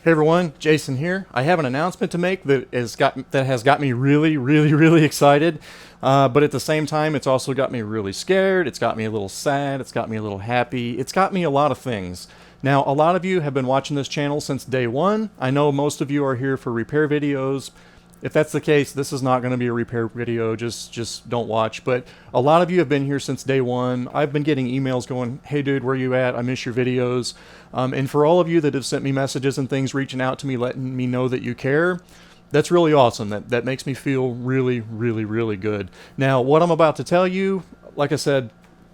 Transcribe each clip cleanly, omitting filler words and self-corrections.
Hey everyone, Jason here. I have an announcement to make that has got me really excited. But at the same time, it's also got me really scared. It's got me a little sad. It's got me a little happy. It's got me a lot of things. Now, a lot of you have been watching this channel since day one. I know most of you are here for repair videos. If that's the case, this is not going to be a repair video. Just don't watch. But a lot of you have been here since day one. I've been getting emails going, hey dude, where you at? I miss your videos. And for all of you that have sent me messages and things, reaching out to me, letting me know that you care, that's really awesome. That makes me feel really good. Now, what I'm about to tell you, like I said,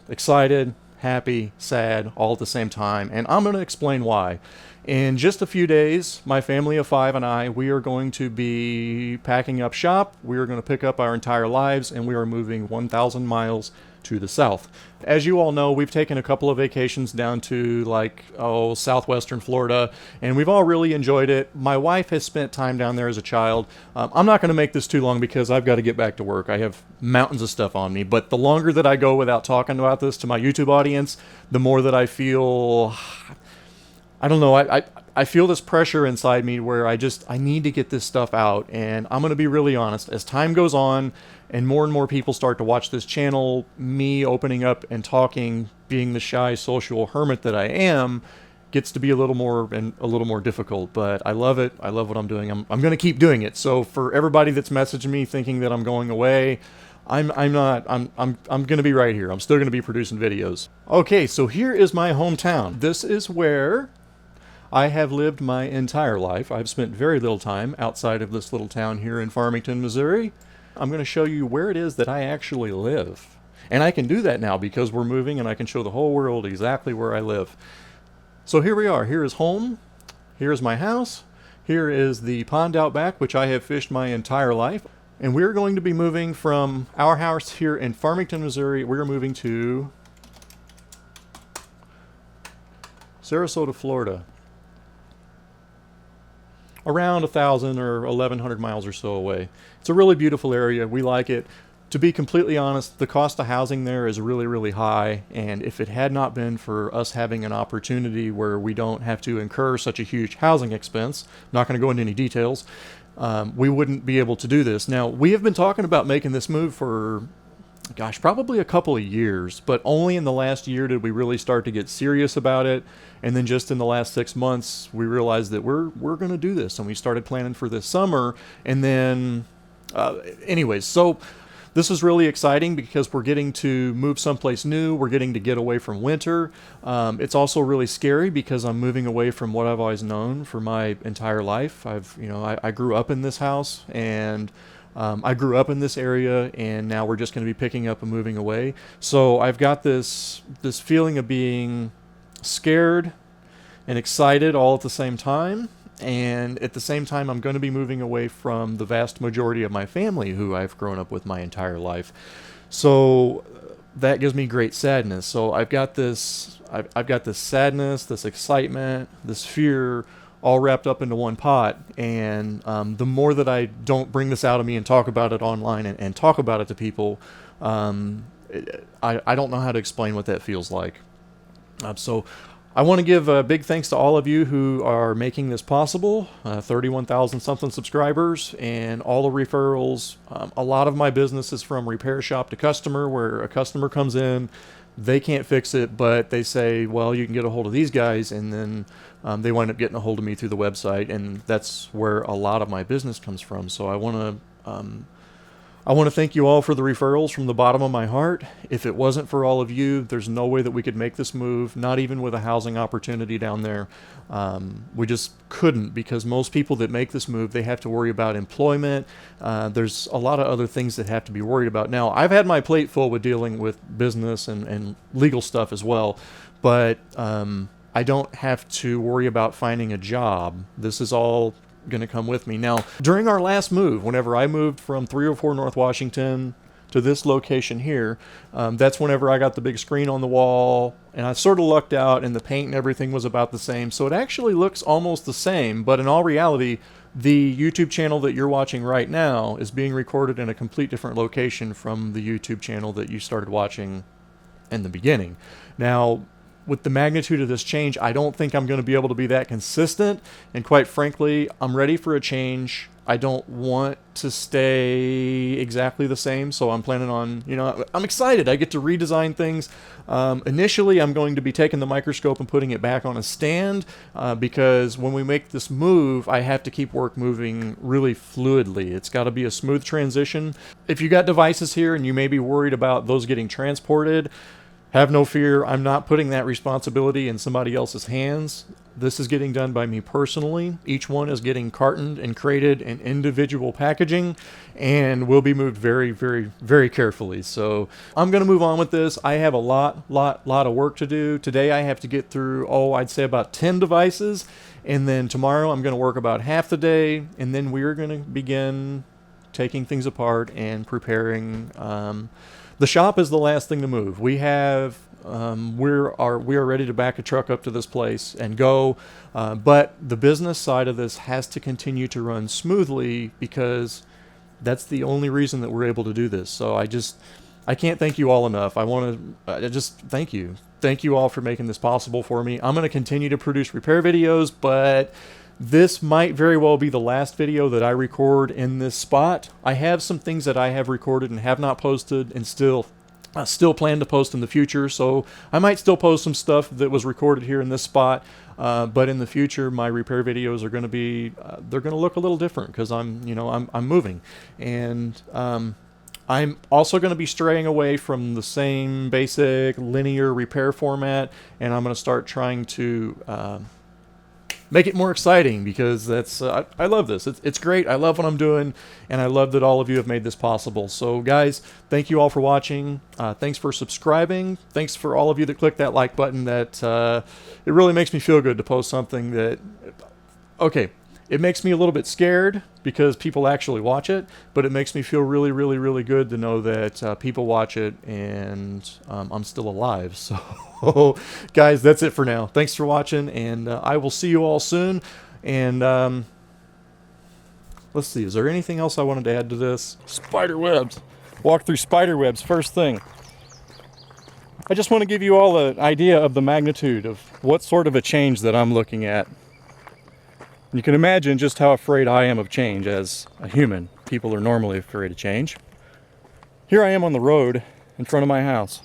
excited, happy, sad, all at the same time. And I'm going to explain why. In just a few days, my family of 5 and I, we are going to be packing up shop. We are going to pick up our entire lives, and we are moving 1,000 miles to the south. As you all know, we've taken a couple of vacations down to southwestern Florida, and we've all really enjoyed it. My wife has spent time down there as a child. I'm not going to make this too long because I've got to get back to work. I have mountains of stuff on me, but the longer that I go without talking about this to my YouTube audience, the more that I feel... I don't know, I feel this pressure inside me where I need to get this stuff out. And I'm going to be really honest, as time goes on and more people start to watch this channel, me opening up and talking, being the shy social hermit that I am, gets to be a little more difficult. But I love it. I love what I'm doing. I'm going to keep doing it. So for everybody that's messaging me thinking that I'm going away, I'm not. I'm going to be right here. I'm still going to be producing videos. Okay, so here is my hometown. This is where I have lived my entire life. I've spent very little time outside of this little town here in Farmington, Missouri. I'm going to show you where it is that I actually live. And I can do that now because we're moving, and I can show the whole world exactly where I live. So here we are. Here is home. Here is my house. Here is the pond out back, which I have fished my entire life. And we're going to be moving from our house here in Farmington, Missouri. We're moving to Sarasota, Florida. Around 1,000 or 1,100 miles or so away. It's a really beautiful area. We like it. To be completely honest, the cost of housing there is really high, and if it had not been for us having an opportunity where we don't have to incur such a huge housing expense, I'm not going to go into any details, we wouldn't be able to do this. Now, we have been talking about making this move for, gosh, probably a couple of years, but only in the last year did we really start to get serious about it. And then just in the last 6 months, we realized that we're going to do this, and we started planning for this summer. And then, anyways, so this is really exciting because we're getting to move someplace new. We're getting to get away from winter. It's also really scary because I'm moving away from what I've always known for my entire life. I grew up in this house, and I grew up in this area, and now we're just going to be picking up and moving away. So I've got this feeling of being scared and excited all at the same time. And at the same time, I'm going to be moving away from the vast majority of my family who I've grown up with my entire life. So that gives me great sadness. So I've got this sadness, this excitement, this fear, all wrapped up into one pot. And the more that I don't bring this out of me and talk about it online and talk about it to people, I don't know how to explain what that feels like. So I want to give a big thanks to all of you who are making this possible, 31,000 something subscribers, and all the referrals. A lot of my business is from repair shop to customer, where a customer comes in, they can't fix it, but they say, well, you can get a hold of these guys, and then they wind up getting a hold of me through the website, and that's where a lot of my business comes from. So I want to thank you all for the referrals from the bottom of my heart. If it wasn't for all of you, there's no way that we could make this move, not even with a housing opportunity down there. We just couldn't, because most people that make this move, they have to worry about employment. There's a lot of other things that have to be worried about. Now, I've had my plate full with dealing with business and legal stuff as well, but I don't have to worry about finding a job. This is all going to come with me. Now, during our last move, whenever I moved from 304 North Washington to this location here, that's whenever I got the big screen on the wall, and I sort of lucked out, and the paint and everything was about the same. So it actually looks almost the same, but in all reality, the YouTube channel that you're watching right now is being recorded in a complete different location from the YouTube channel that you started watching in the beginning. Now, with the magnitude of this change, I don't think I'm going to be able to be that consistent. And quite frankly, I'm ready for a change. I don't want to stay exactly the same, so I'm planning on, I'm excited. I get to redesign things. Initially, I'm going to be taking the microscope and putting it back on a stand because when we make this move, I have to keep work moving really fluidly. It's got to be a smooth transition. If you got devices here and you may be worried about those getting transported, have no fear. I'm not putting that responsibility in somebody else's hands. This is getting done by me personally. Each one is getting cartoned and crated in individual packaging and will be moved very, very, very carefully. So I'm going to move on with this. I have a lot of work to do. Today I have to get through, I'd say about 10 devices. And then tomorrow I'm going to work about half the day. And then we're going to begin taking things apart and preparing. The shop is the last thing to move. We have we are ready to back a truck up to this place and go, but the business side of this has to continue to run smoothly because that's the only reason that we're able to do this. So I can't thank you all enough. I just thank you. Thank you all for making this possible for me. I'm going to continue to produce repair videos, but this might very well be the last video that I record in this spot. I have some things that I have recorded and have not posted and still plan to post in the future, so I might still post some stuff that was recorded here in this spot, but in the future my repair videos are going to be they're going to look a little different because I'm moving, and I'm also going to be straying away from the same basic linear repair format, and I'm going to start trying to make it more exciting because that's I love this. It's great. I love what I'm doing, and I love that all of you have made this possible. So guys, thank you all for watching. Thanks for subscribing. Thanks for all of you that clicked that like button. That it really makes me feel good to post something that, okay, it makes me a little bit scared because people actually watch it, but it makes me feel really, really, really good to know that people watch it and I'm still alive. So, guys, that's it for now. Thanks for watching, and I will see you all soon. And let's see, is there anything else I wanted to add to this? Spider webs. Walk through spider webs first thing. I just want to give you all an idea of the magnitude of what sort of a change that I'm looking at. You can imagine just how afraid I am of change as a human. People are normally afraid of change. Here I am on the road in front of my house.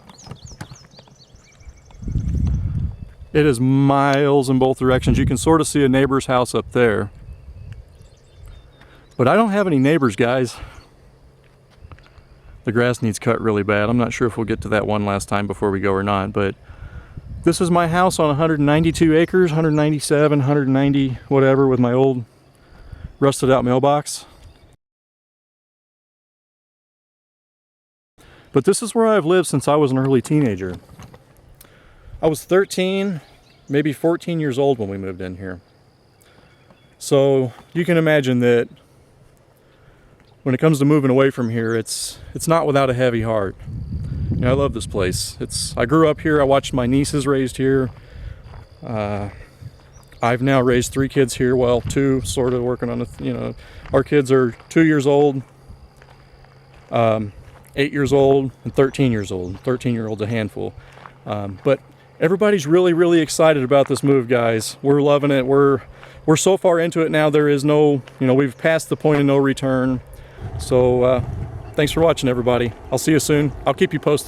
It is miles in both directions. You can sort of see a neighbor's house up there. But I don't have any neighbors, guys. The grass needs cut really bad. I'm not sure if we'll get to that one last time before we go or not, but this is my house on 192 acres, 197, 190, whatever, with my old rusted out mailbox. But this is where I've lived since I was an early teenager. I was 13, maybe 14 years old when we moved in here. So you can imagine that when it comes to moving away from here, it's not without a heavy heart. I love this place. I grew up here. I watched my nieces raised here. I've now raised 3 kids here. Well, 2, sort of working on it. Our kids are 2 years old, 8 years old, and 13 years old. 13-year-old's a handful. But everybody's really, really excited about this move, guys. We're loving it. We're so far into it now. There is no, we've passed the point of no return. So, thanks for watching, everybody. I'll see you soon. I'll keep you posted.